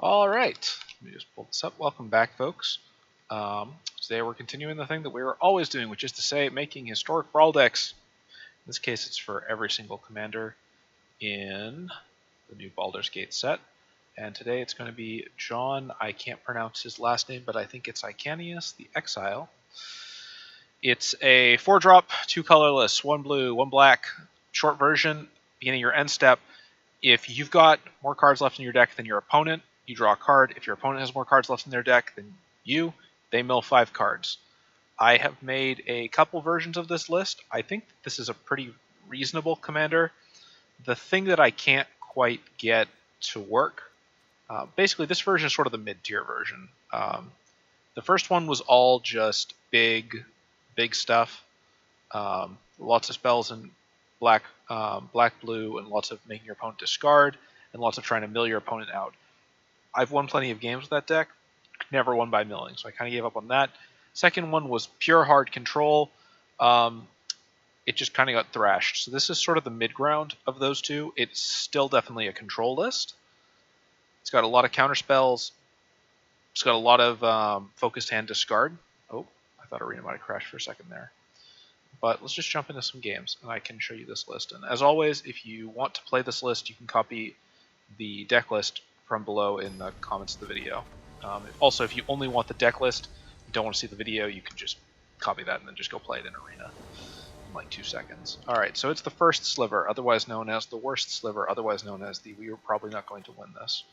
All right, let me just pull this up. Welcome back, folks. Today we're continuing the thing that we were always doing, which is to say making historic Brawl decks. In this case, it's for every single commander in the new Baldur's Gate set. And today it's going to be Jon, I can't pronounce his last name, but I think it's Irenicus, the Exile. It's a 4-drop, 2 colorless, 1 blue, 1 black, short version, beginning your end step. If you've got more cards left in your deck than your opponent, you draw a card. If your opponent has more cards left in their deck than you, they mill 5 cards. I have made a couple versions of this list. I think this is a pretty reasonable commander. The thing that I can't quite get to work, basically this version is sort of the mid-tier version. The first one was all just big stuff. Lots of spells in black, blue, and lots of making your opponent discard, and lots of trying to mill your opponent out. I've won plenty of games with that deck, never won by milling, so I kind of gave up on that. Second one was pure hard control. It just kind of got thrashed. So this is sort of the mid-ground of those two. It's still definitely a control list. It's got a lot of counter spells. It's got a lot of focused hand discard. Oh, I thought Arena might have crashed for a second there. But let's just jump into some games, and I can show you this list. And as always, if you want to play this list, you can copy the deck list from below in the comments of the video. Also, if you only want the deck list, you don't want to see the video, you can just copy that and then just go play it in Arena in like 2 seconds. Alright, so it's the first sliver, otherwise known as the worst sliver, otherwise known as the we are probably not going to win this.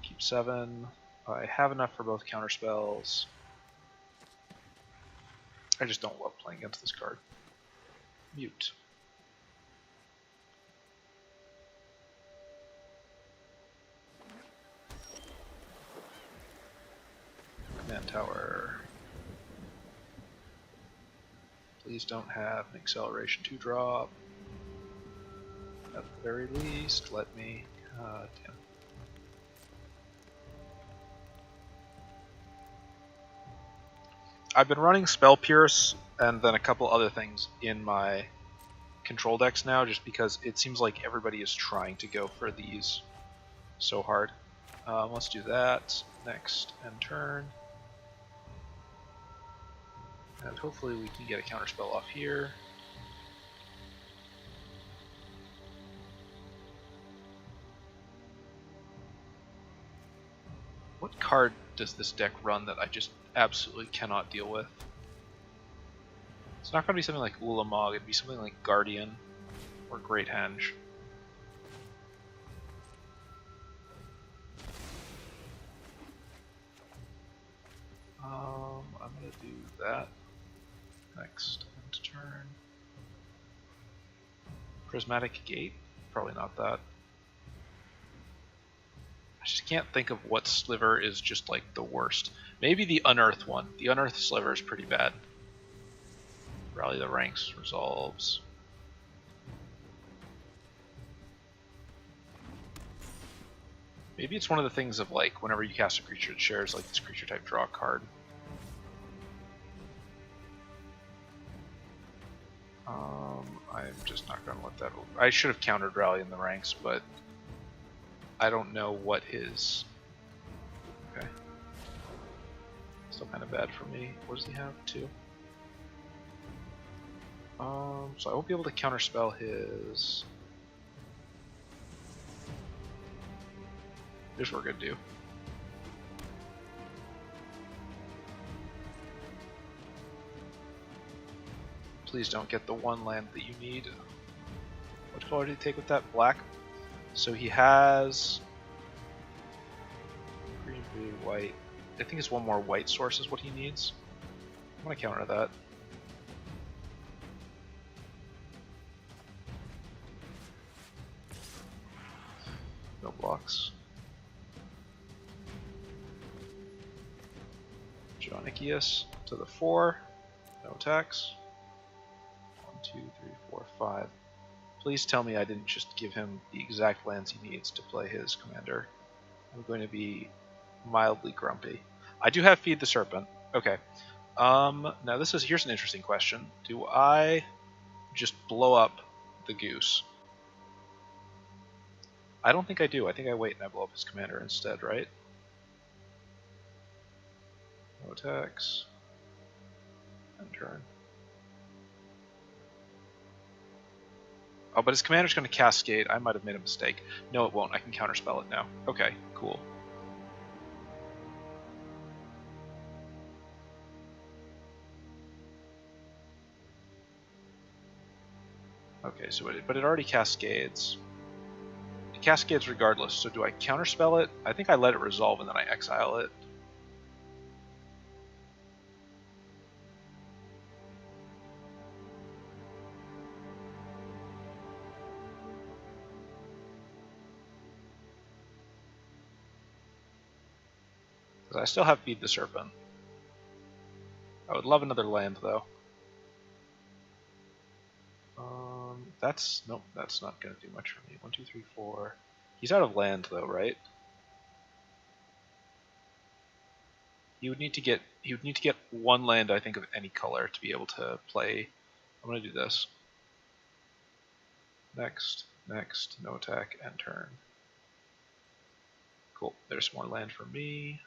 Keep 7. I have enough for both counter spells. I just don't love playing against this card. Mute. Command Tower. Please don't have an acceleration 2-drop. At the very least, let me... damn. I've been running Spell Pierce and then a couple other things in my control decks now, just because it seems like everybody is trying to go for these so hard. Let's do that. Next end turn. And hopefully we can get a counterspell off here. What card does this deck run that I just absolutely cannot deal with? It's not going to be something like Ulamog, it'd be something like Guardian or Great Henge. I'm going to do that. Next end turn. Prismatic Gate? Probably not that. I just can't think of what sliver is just like the worst. Maybe the Unearth one. The Unearth sliver is pretty bad. Rally the Ranks resolves. Maybe it's one of the things of like whenever you cast a creature, it shares like this creature type draw card. I'm just not going to let that. I should have countered Rally in the Ranks, but I don't know what his. Okay. Still kind of bad for me. What does he have? 2. So I won't be able to counterspell his. Here's what we're gonna do. Please don't get the 1 land that you need. What color did he take with that? Black. So he has green, blue, white. I think it's 1 more white source is what he needs. I'm gonna counter that. No blocks. Jon Irenicus to the 4. No attacks. 1, 2, 3, 4, 5. Please tell me I didn't just give him the exact lands he needs to play his commander. I'm going to be mildly grumpy. I do have Feed the Serpent. Okay. Now here's an interesting question. Do I just blow up the goose? I don't think I do. I think I wait and I blow up his commander instead, right? No attacks. End turn. Oh, but his commander's going to Cascade. I might have made a mistake. No, it won't. I can counterspell it now. Okay, cool. Okay, so but it already Cascades. It Cascades regardless, so do I counterspell it? I think I let it resolve and then I exile it. Because I still have Feed the Serpent. I would love another land, though. Nope, that's not going to do much for me. 1, 2, 3, 4. He's out of land, though, right? He would need to get one land, I think, of any color to be able to play. I'm going to do this. Next, no attack, end turn. Cool. There's more land for me.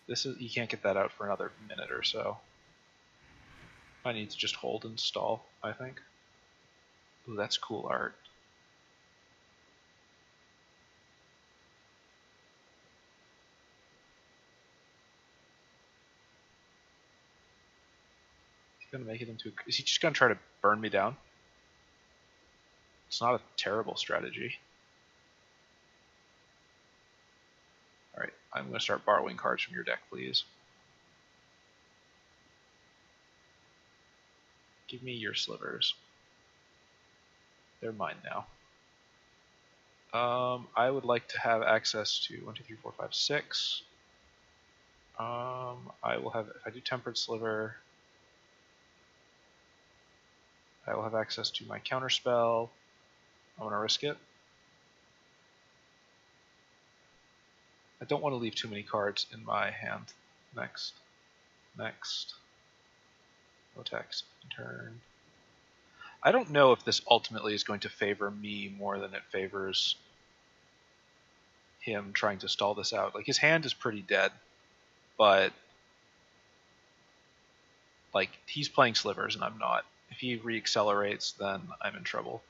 You can't get that out for another minute or so. I need to just hold and stall, I think. Ooh, that's cool art. He's gonna make it into. Is he just gonna try to burn me down? It's not a terrible strategy. Alright, I'm gonna start borrowing cards from your deck, please. Give me your slivers. They're mine now. I would like to have access to 1, 2, 3, 4, 5, 6. I will have, if I do Tempered Sliver, I will have access to my counterspell. I'm going to risk it. I don't want to leave too many cards in my hand. Next. No attacks. Turn. I don't know if this ultimately is going to favor me more than it favors him trying to stall this out. Like, his hand is pretty dead, but like, he's playing slivers and I'm not. If he reaccelerates, then I'm in trouble.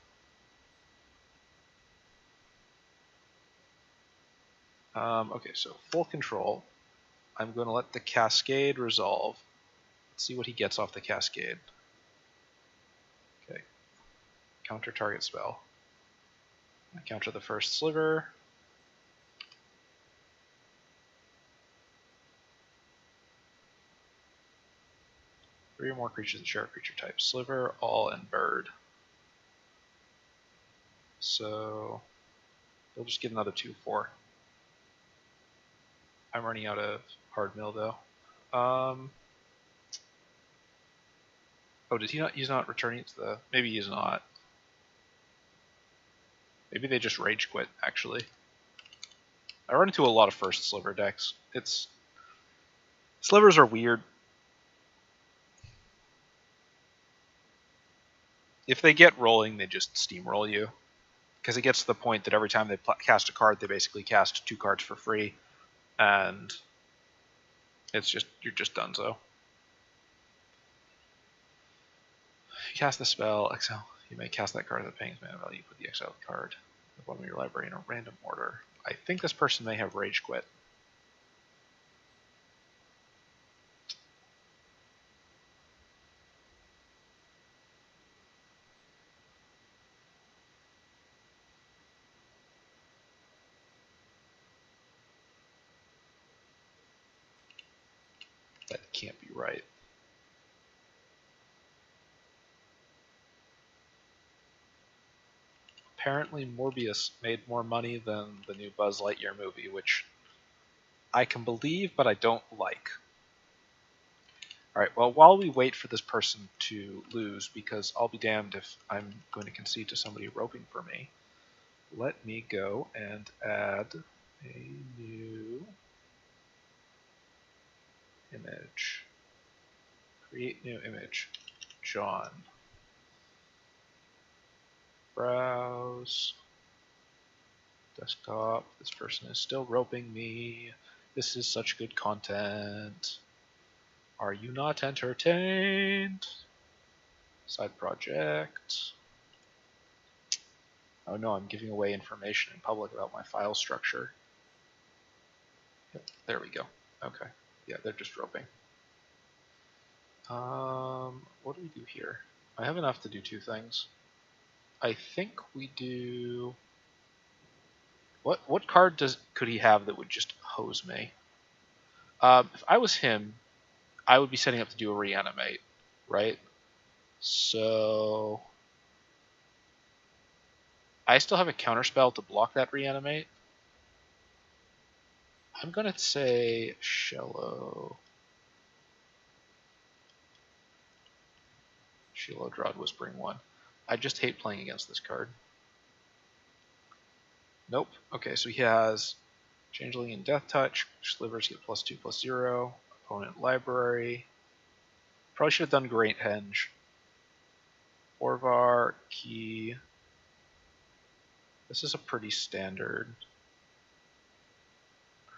Okay, so full control. I'm going to let the Cascade resolve. Let's see what he gets off the Cascade. Okay. Counter target spell. I counter the first sliver. Three or more creatures that share a creature type. Sliver, all, and bird. So they'll just get another 2/4. I'm running out of hard mill though. Oh, did he not? He's not returning to the. Maybe he's not. Maybe they just rage quit. Actually, I run into a lot of first sliver decks. Slivers are weird. If they get rolling, they just steamroll you. Because it gets to the point that every time they cast a card, they basically cast 2 cards for free, and it's just you're just done. So you cast the spell, exile. You may cast that card at the paying mana value. Put the exiled card at the bottom of your library in a random order. I think this person may have rage quit. That can't be right. Apparently Morbius made more money than the new Buzz Lightyear movie, which I can believe, but I don't like. Alright, well, while we wait for this person to lose, because I'll be damned if I'm going to concede to somebody roping for me, let me go and add a new image. Create new image. Jon. Browse. Desktop. This person is still roping me. This is such good content. Are you not entertained? Side project. Oh no, I'm giving away information in public about my file structure. Yep, there we go. Okay. Yeah, they're just roping. What do we do here? I have enough to do two things. I think we do... What card could he have that would just hose me? If I was him, I would be setting up to do a reanimate, right? So I still have a counterspell to block that reanimate. I'm gonna say Shello. Shelodrad Whispering One. I just hate playing against this card. Nope. Okay, so he has Changeling and Death Touch, Slivers get +2/+0. Opponent Library. Probably should have done Great Henge. Orvar, Key. This is a pretty standard.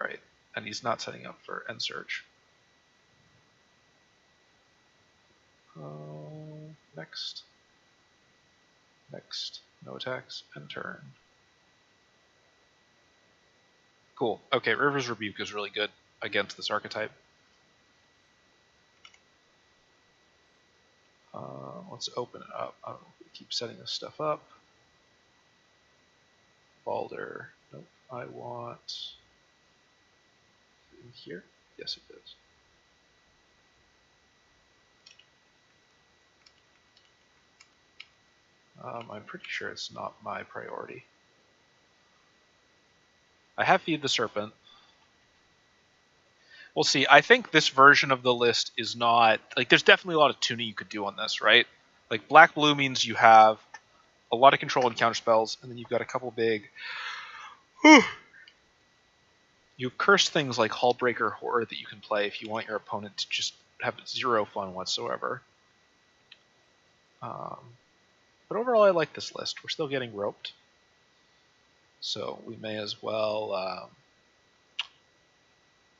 Right, and he's not setting up for End Search. Next. Next. No attacks. End turn. Cool. Okay, River's Rebuke is really good against this archetype. Let's open it up. I don't know if we keep setting this stuff up. Balder. Nope. I want... in here? Yes, it is. I'm pretty sure it's not my priority. I have Feed the Serpent. We'll see. I think this version of the list is not... like, there's definitely a lot of tuning you could do on this, right? Like, black-blue means you have a lot of control and counterspells, and then you've got a couple big... You curse things like Hullbreaker Horror that you can play if you want your opponent to just have zero fun whatsoever. But overall, I like this list. We're still getting roped. So we may as well...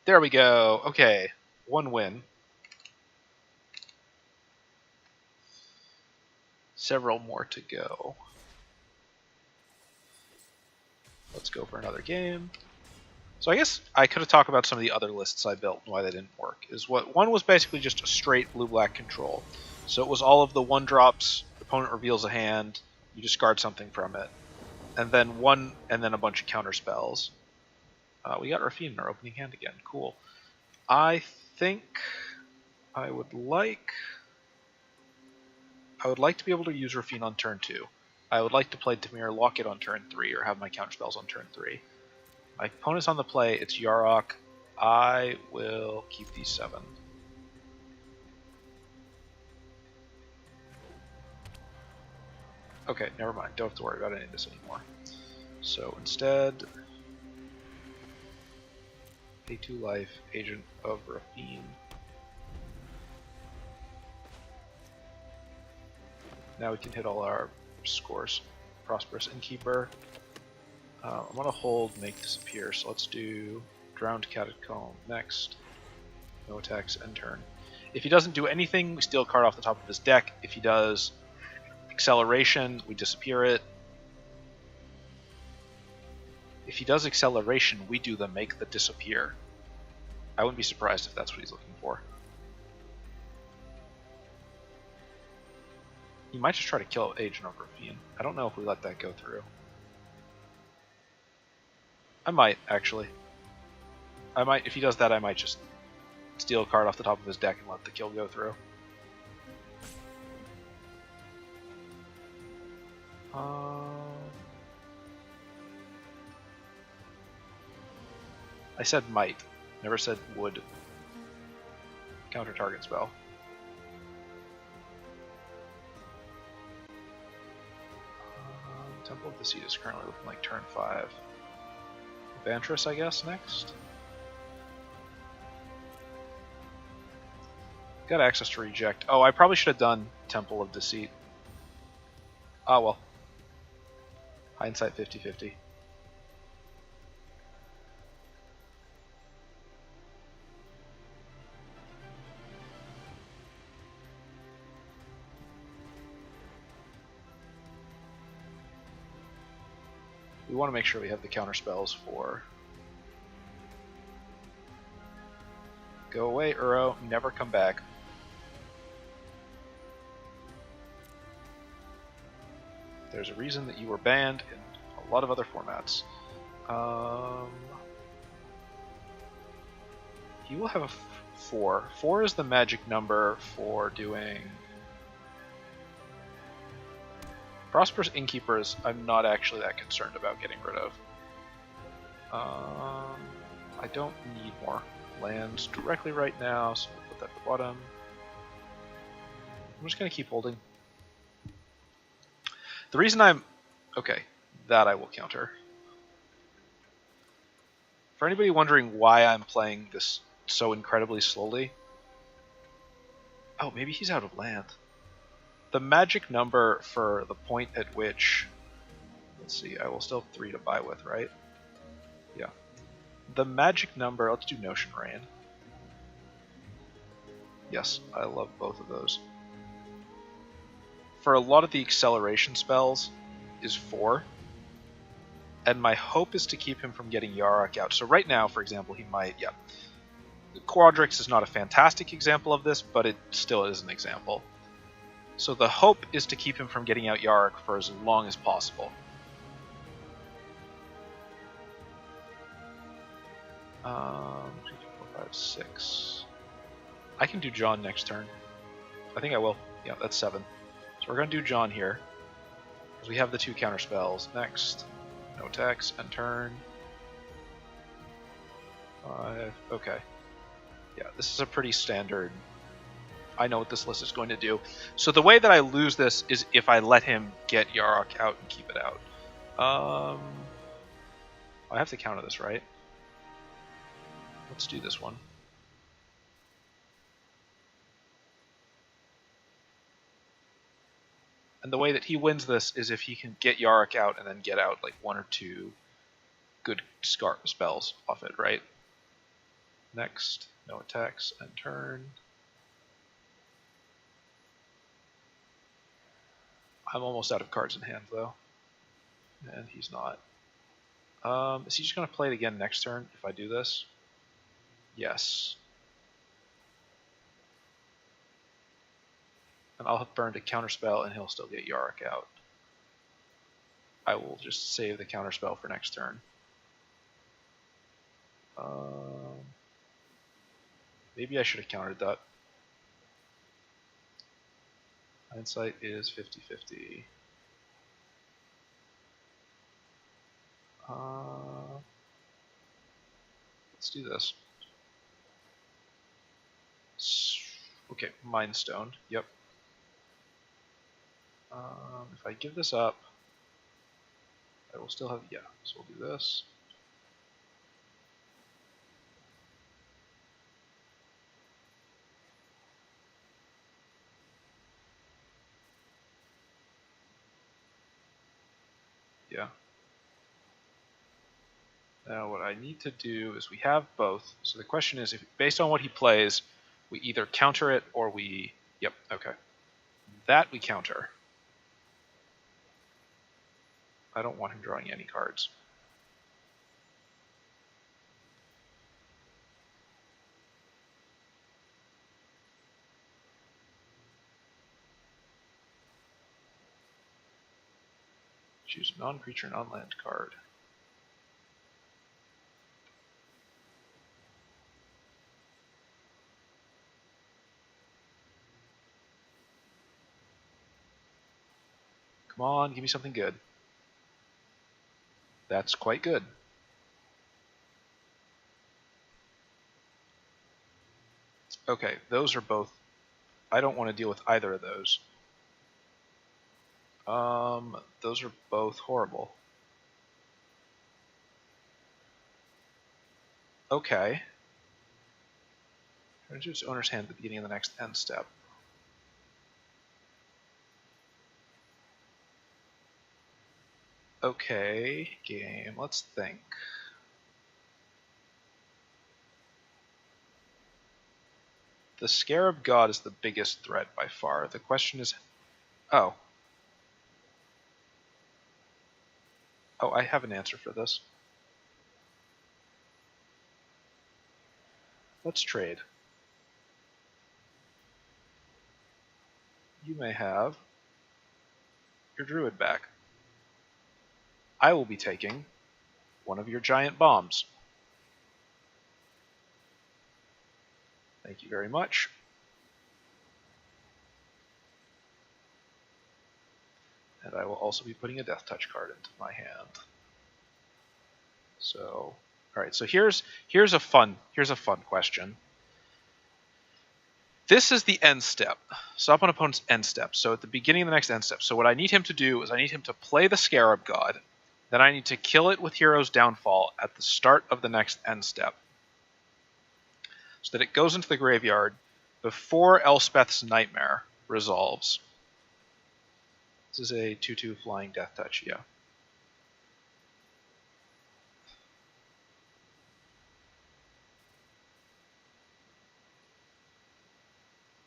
there we go. Okay, 1 win. Several more to go. Let's go for another game. So I guess I could have talked about some of the other lists I built and why they didn't work. One was basically just a straight blue-black control. So it was all of the 1-drops, opponent reveals a hand, you discard something from it. And then a bunch of counter spells. We got Rafine in our opening hand again. Cool. I think I would like to be able to use Rafine on turn 2. I would like to play Tamir Locket on turn 3 or have my counterspells on turn 3. My opponent's on the play, it's Yarok. I will keep these 7. Okay, never mind. Don't have to worry about any of this anymore. So instead, pay 2 life, Agent of Rafine. Now we can hit all our scores. Prosperous Innkeeper. I'm going to hold Make Disappear, so let's do Drowned Catacomb next. No attacks, end turn. If he doesn't do anything, we steal a card off the top of his deck. If he does Acceleration, we disappear it. If he does Acceleration, we do the Make the Disappear. I wouldn't be surprised if that's what he's looking for. He might just try to kill Agent of Rafine. I don't know if we let that go through. I might, actually. If he does that, I might just steal a card off the top of his deck and let the kill go through. I said might, never said would. Counter target spell. Temple of the Seed is currently looking like turn 5. Vantress, I guess, next. Got access to reject. Oh, I probably should have done Temple of Deceit. Ah, well. Hindsight 50-50. We want to make sure we have the counter spells for... Go away, Uro. Never come back. There's a reason that you were banned in a lot of other formats. He will have a 4. 4 is the magic number for doing... Prosperous Innkeepers, I'm not actually that concerned about getting rid of. I don't need more lands directly right now, so we'll put that at the bottom. I'm just going to keep holding. The reason I'm... Okay, that I will counter. For anybody wondering why I'm playing this so incredibly slowly... Oh, maybe he's out of land. The magic number for the point at which... Let's see, I will still have 3 to buy with, right? Yeah. The magic number... Let's do Notion Rain. Yes, I love both of those. For a lot of the acceleration spells is 4. And my hope is to keep him from getting Yarok out. So right now, for example, he might... Yeah. Quadrix is not a fantastic example of this, but it still is an example. So the hope is to keep him from getting out Yarok for as long as possible. 3, 4, 5, 6. I can do Jon next turn. I think I will. Yeah, that's 7. So we're going to do Jon here. Because we have the 2 counter spells. Next. No attacks. End turn. 5. Okay. Yeah, this is a pretty standard... I know what this list is going to do. So the way that I lose this is if I let him get Yarok out and keep it out. I have to counter this, right? Let's do this one. And the way that he wins this is if he can get Yarok out and then get out like 1 or 2 good spells off it, right? Next, no attacks, end turn. I'm almost out of cards in hand, though. And he's not. Is he just going to play it again next turn if I do this? Yes. And I'll have burned a counterspell, and he'll still get Yarok out. I will just save the counterspell for next turn. Maybe I should have countered that. Hindsight is 50-50. Let's do this. Okay, Mind Stone. Yep. If I give this up, I will still have... Yeah, so we'll do this. Yeah. Now what I need to do is we have both. So the question is, if based on what he plays, we either counter it or we... Yep, okay. That we counter. I don't want him drawing any cards. Choose a non-creature, non-land card. Come on, give me something good. That's quite good. Okay, those are both... I don't want to deal with either of those. Those are both horrible. Okay. Try to do its owner's hand at the beginning of the next end step. Okay, game, let's think. The Scarab God is the biggest threat by far. The question is... Oh. Oh, I have an answer for this. Let's trade. You may have your druid back. I will be taking one of your giant bombs. Thank you very much. And I will also be putting a Death Touch card into my hand. So, all right. So here's a fun question. This is the end step. Stop an opponent's end step. So at the beginning of the next end step. So what I need him to do is I need him to play the Scarab God. Then I need to kill it with Hero's Downfall at the start of the next end step, so that it goes into the graveyard before Elspeth's Nightmare resolves. This is a 2/2 flying Death Touch, yeah.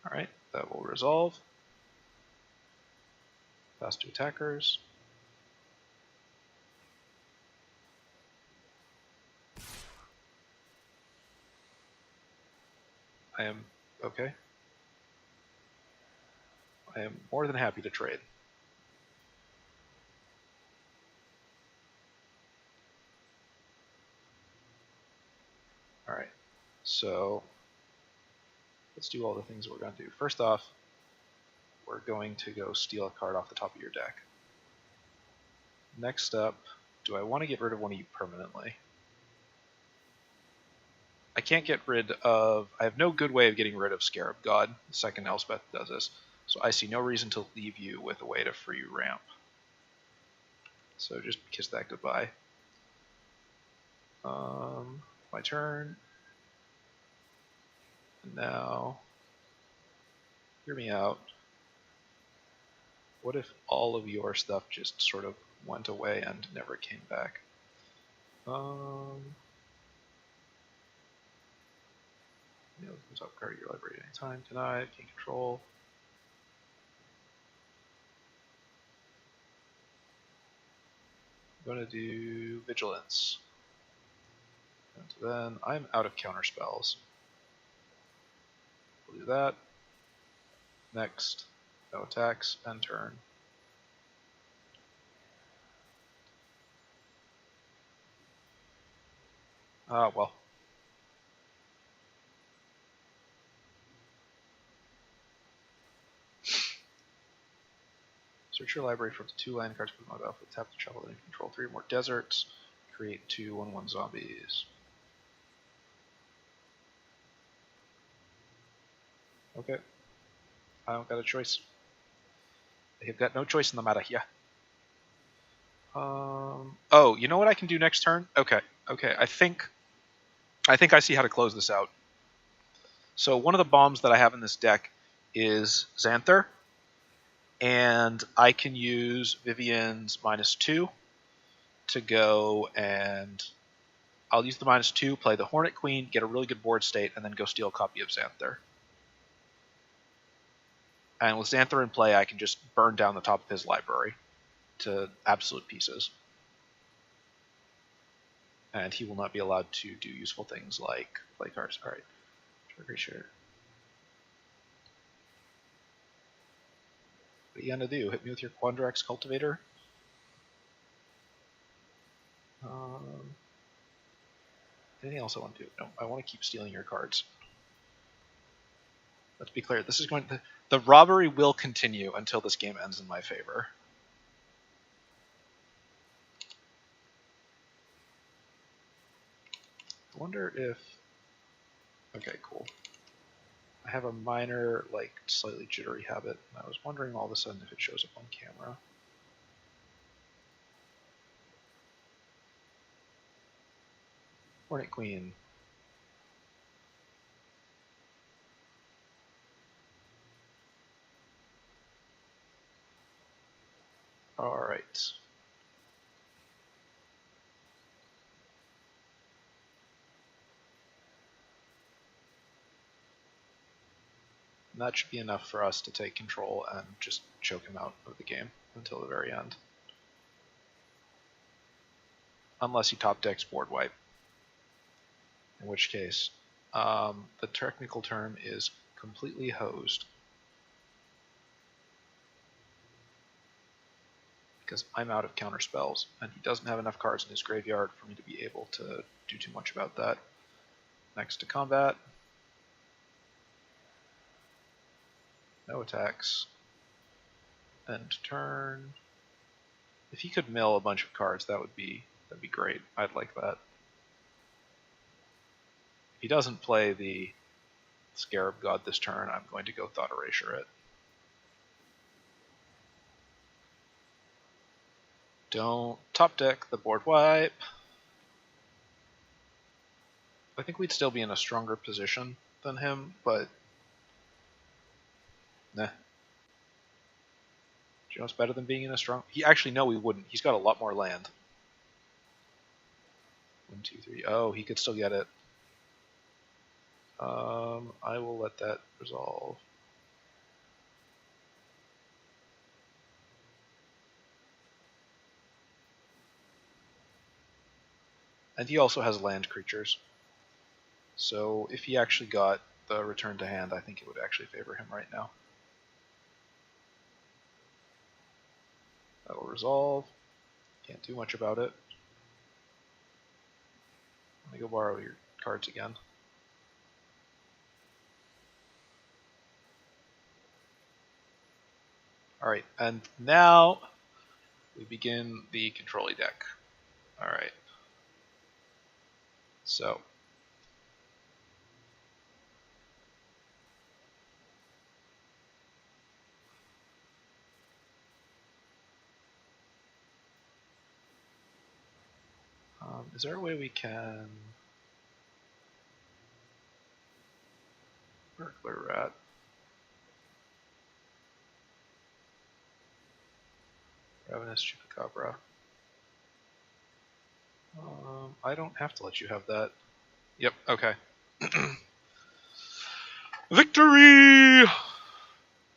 Alright, that will resolve. Pass to attackers. I am okay. I am more than happy to trade. Alright, so let's do all the things we're going to do. First off, we're going to go steal a card off the top of your deck. Next up, do I want to get rid of one of you permanently? I can't get rid of... I have no good way of getting rid of Scarab God. The second Elspeth does this. So I see no reason to leave you with a way to free ramp. So just kiss that goodbye. My turn. And now, hear me out. What if all of your stuff just sort of went away and never came back? You know, top card of your library anytime tonight. Can't control. I'm going to do Vigilance. And then I'm out of counter spells. We'll do that. Next, no attacks, and turn. Well. Search your library for the 2 land cards from the battlefield. Tap the shuffle, then control 3 or more deserts. Create 2 1/1 zombies. Okay. I don't got a choice. I have got no choice in the matter here. Oh, you know what I can do next turn? Okay. I think I see how to close this out. So one of the bombs that I have in this deck is Xanathar, and I can use Vivian's -2 to go, and I'll use the -2, play the Hornet Queen, get a really good board state, and then go steal a copy of Xanathar. And with Xanathar in play, I can just burn down the top of his library to absolute pieces. And he will not be allowed to do useful things like play cards. Alright. Trigger share. What are you gonna do? Hit me with your Quandrax Cultivator? Anything else I want to do? No, I want to keep stealing your cards. Let's be clear. This is going to, the robbery will continue until this game ends in my favor. I wonder if... Okay, cool. I have a minor, like, slightly jittery habit, and I was wondering all of a sudden if it shows up on camera. Hornet Queen. Alright. And that should be enough for us to take control and just choke him out of the game until the very end. unless he top decks board wipe. In which case, the technical term is completely hosed. Because I'm out of counter spells, and he doesn't have enough cards in his graveyard for me to be able to do too much about that. Next to combat. No attacks. End turn. If he could mill a bunch of cards, that'd be great. I'd like that. If he doesn't play the Scarab God this turn, I'm going to go Thought Erasure it. Don't top deck the board wipe. I think we'd still be in a stronger position than him, but nah. Do you know what's better than being in a strong... Actually, no, we wouldn't. He's got a lot more land. 1, 2, 3. Oh, he could still get it. I will let that resolve. And he also has land creatures. So if he actually got the return to hand, I think it would actually favor him right now. That'll resolve. Can't do much about it. Let me go borrow your cards again. Alright, and now we begin the control-y deck. Alright. So. Is there a way we can... Burglar Rat. Ravenous Chupacabra. I don't have to let you have that. Yep, okay. Victory!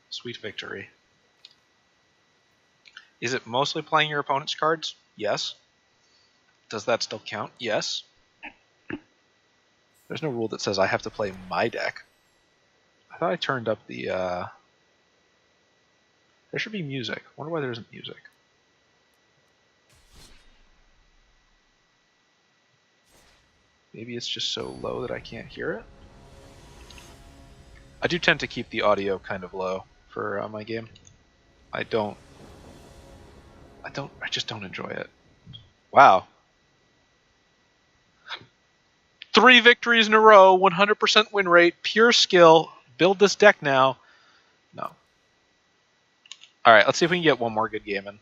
Sweet victory. Is it mostly playing your opponent's cards? Yes. Does that still count? Yes. There's no rule that says I have to play my deck. I thought I turned up the... There should be music. I wonder why there isn't music. Maybe it's just so low that I can't hear it? I do tend to keep the audio kind of low for my game. I just don't enjoy it. Wow. 3 victories in a row, 100% win rate, pure skill. Build this deck now. No. Alright, let's see if we can get one more good game in.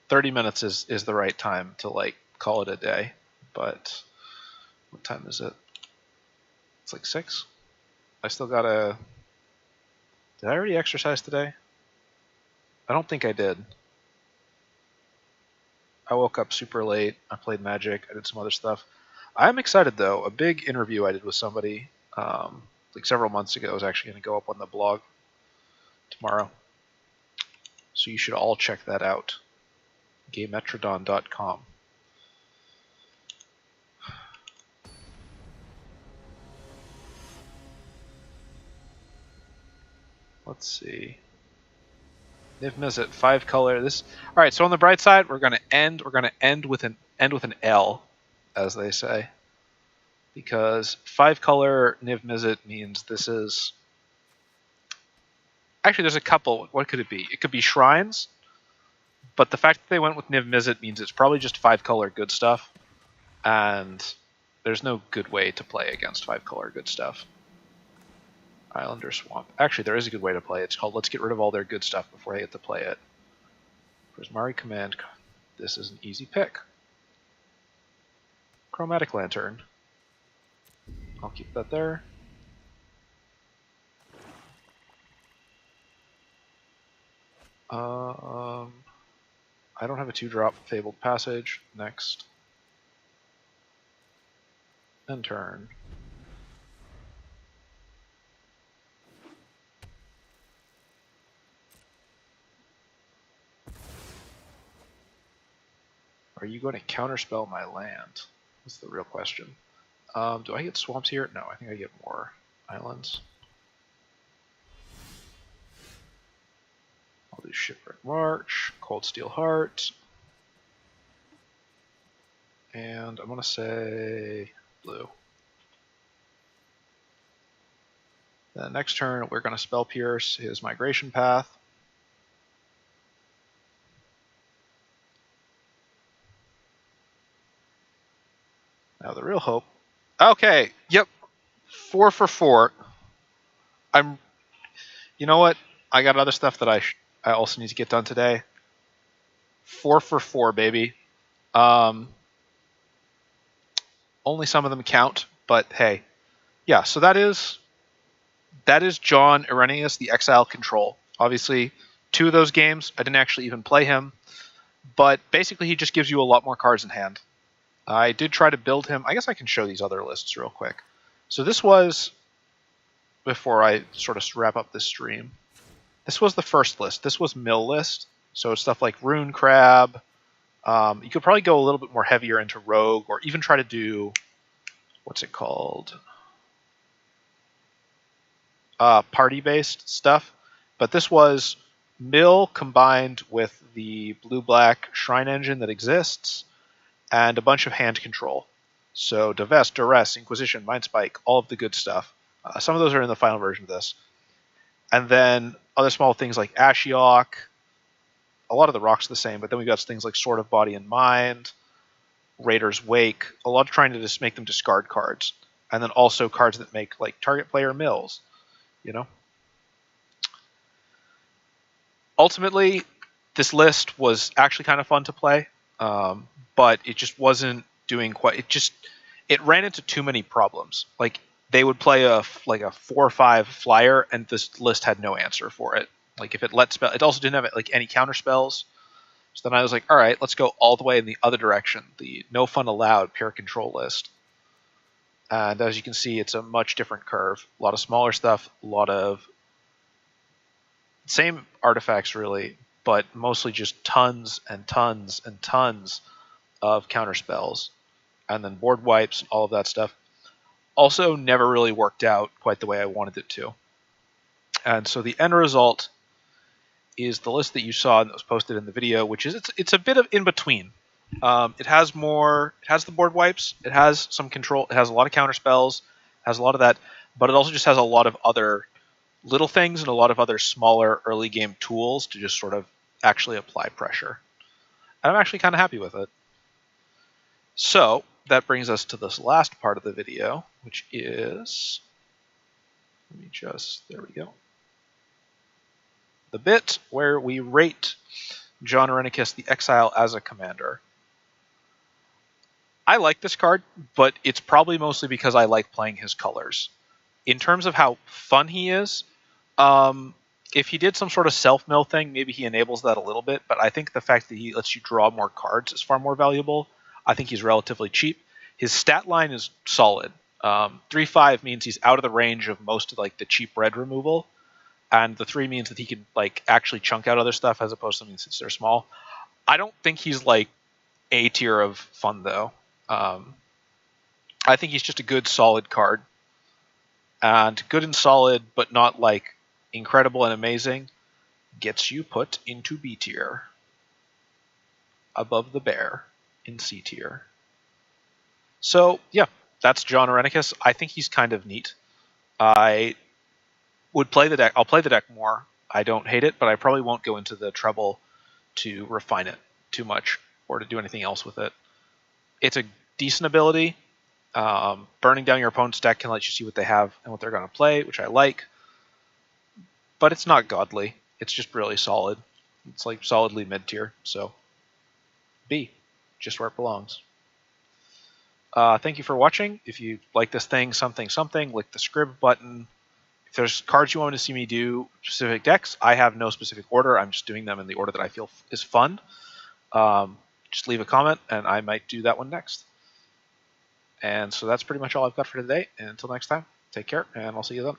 30 minutes is the right time to, like, call it a day. But, what time is it? It's like 6? I still gotta... Did I already exercise today? I don't think I did. I woke up super late. I played Magic. I did some other stuff. I'm excited, though. A big interview I did with somebody like several months ago is actually going to go up on the blog tomorrow. So you should all check that out. GameMetrodon.com. Let's see. Niv Mizzet, 5 color. This. All right. So on the bright side, we're gonna end with an L, as they say, because 5 color Niv Mizzet means this is. Actually, there's a couple. What could it be? It could be shrines, but the fact that they went with Niv Mizzet means it's probably just 5 color good stuff, and there's no good way to play against 5 color good stuff. Islander Swamp. Actually, there is a good way to play it. It's called Let's Get Rid of All Their Good Stuff Before They Get to Play It. Prismari Command. This is an easy pick. Chromatic Lantern. I'll keep that there. I don't have a 2-drop Fabled Passage. Next. End turn. Are you going to counterspell my land? That's the real question. Do I get swamps here? No, I think I get more islands. I'll do Shipwreck March, Coldsteel Heart, and I'm going to say blue. Then next turn, we're going to Spell Pierce his Migration Path. Now the real hope. Okay, yep, 4 for 4. You know what? I got other stuff that I also need to get done today. 4 for 4, baby. Only some of them count, but hey, yeah. So that is Jon Irenicus, the Exile control. Obviously, 2 of those games I didn't actually even play him, but basically he just gives you a lot more cards in hand. I did try to build him. I guess I can show these other lists real quick. So this was, before I sort of wrap up this stream, this was the first list. This was mill list. So stuff like Rune Crab. You could probably go a little bit more heavier into Rogue, or even try to do, what's it called? Party-based stuff. But this was mill combined with the blue-black Shrine engine that exists, and a bunch of hand control. So Divest, Duress, Inquisition, Mindspike, all of the good stuff. Some of those are in the final version of this. And then other small things like Ashiok. A lot of the rocks are the same, but then we've got things like Sword of Body and Mind, Raider's Wake, a lot of trying to just make them discard cards. And then also cards that make like target player mills, you know? Ultimately, this list was actually kind of fun to play, but it just wasn't doing quite. It ran into too many problems. Like they would play a 4 or 5 flyer, and this list had no answer for it. Like if it let spell, it also didn't have like any counter spells. So then I was like, all right, let's go all the way in the other direction, the no fun allowed pure control list. And as you can see, it's a much different curve. A lot of smaller stuff, a lot of same artifacts really, but mostly just tons and tons and tons of counter spells. And then board wipes and all of that stuff. Also never really worked out quite the way I wanted it to. And so the end result is the list that you saw and that was posted in the video, which is it's a bit of in between. It has the board wipes, it has some control, it has a lot of counter spells, has a lot of that, but it also just has a lot of other little things and a lot of other smaller early game tools to just sort of actually apply pressure. And I'm actually kind of happy with it. So that brings us to this last part of the video, which is, there we go. The bit where we rate Jon Irenicus, the Exile, as a commander. I like this card, but it's probably mostly because I like playing his colors. In terms of how fun he is, if he did some sort of self-mill thing, maybe he enables that a little bit, but I think the fact that he lets you draw more cards is far more valuable. I think he's relatively cheap. His stat line is solid. 3/5 means he's out of the range of most of like the cheap red removal. And the 3 means that he can like actually chunk out other stuff as opposed to means since they're small. I don't think he's like A tier of fun though. I think he's just a good solid card. And good and solid, but not like incredible and amazing, gets you put into B tier. Above the bear in C tier. So yeah, that's Jon Irenicus. I think he's kind of neat. I would play the deck. I'll play the deck more. I don't hate it, but I probably won't go into the trouble to refine it too much or to do anything else with it. It's a decent ability. Burning down your opponent's deck can let you see what they have and what they're going to play, which I like. But it's not godly. It's just really solid. It's like solidly mid-tier. So B, just where it belongs. Thank you for watching. If you like this thing, something, lick the scrib button. If there's cards you want to see me do specific decks, I have no specific order. I'm just doing them in the order that I feel is fun. Just leave a comment, and I might do that one next. And so that's pretty much all I've got for today. And until next time, take care, and I'll see you then.